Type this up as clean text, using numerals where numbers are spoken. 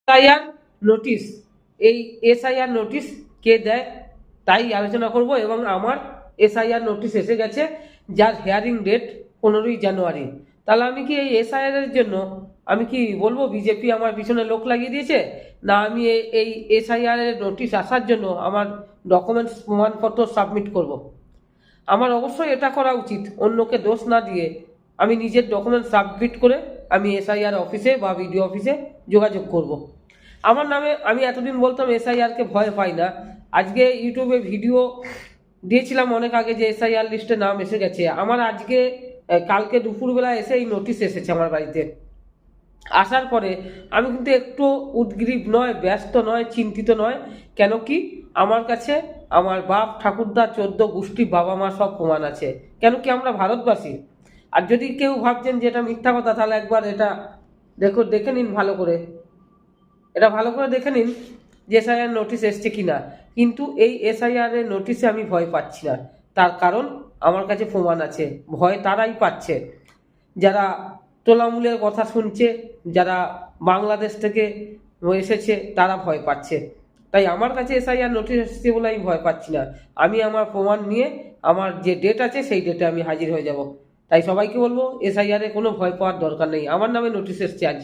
SIR notice, এই SIR notice কে দেয় তাই আলোচনা করব। এবং আমার এসআইআর নোটিশ এসে গেছে, যার হিয়ারিং ডেট 15ই জানুয়ারি। তাহলে আমি কি এই এসআইআর এর জন্য আমি কি বলবো বিজেপি আমার পিছনে লোক লাগিয়ে দিয়েছে, না আমি এই এসআইআর এর নোটিশ আসার জন্য আমার ডকুমেন্টস প্রমাণপত্র সাবমিট করব? আমার অবশ্যই এটা করা উচিত, অন্যকে দোষ না দিয়ে আমি নিজের ডকুমেন্ট সাবমিট করে আমি এসআইআর অফিসে বা বিডিও অফিসে যোগাযোগ করব। আমার নামে আমি এতদিন বলতাম এসআইআরকে ভয় পাই না, আজকে ইউটিউবে ভিডিও দিয়েছিলাম অনেক আগে যে এসআইআর লিস্টে নাম এসে গেছে আমার। আজকে কালকে দুপুরবেলা এসে এই নোটিশ এসেছে আমার বাড়িতে। আসার পরে আমি কিন্তু একটু উদ্গ্রীব নয়, ব্যস্ত নয়, চিন্তিত নয়। কেন কি আমার কাছে আমার বাপ ঠাকুরদা 14 গোষ্ঠী বাবা মা সব প্রমাণ আছে। কেন কি আমরা ভারতবাসী। আর যদি কেউ ভাবছেন যে এটা মিথ্যা কথা, তাহলে একবার এটা দেখে নিন ভালো করে, এটা ভালো করে দেখে নিন যে এসআইআর নোটিশ এসছে কিনা। কিন্তু এই এসআইআর এর নোটিশে আমি ভয় পাচ্ছি না, তার কারণ আমার কাছে প্রমাণ আছে। ভয় তারাই পাচ্ছে যারা তোলামূলের কথা শুনছে, যারা বাংলাদেশ থেকে এসেছে তারা ভয় পাচ্ছে। তাই আমার কাছে এসআইআর নোটিশ এসেছে বলে আমি ভয় পাচ্ছি না। আমি আমার প্রমাণ নিয়ে আমার যে ডেট আছে সেই ডেটে আমি হাজির হয়ে যাব। তাই সবাইকে বলবো এসআইআর এ কোনো ভয় পাওয়ার দরকার নেই, আমার নামে নোটিশ এসছে আজ।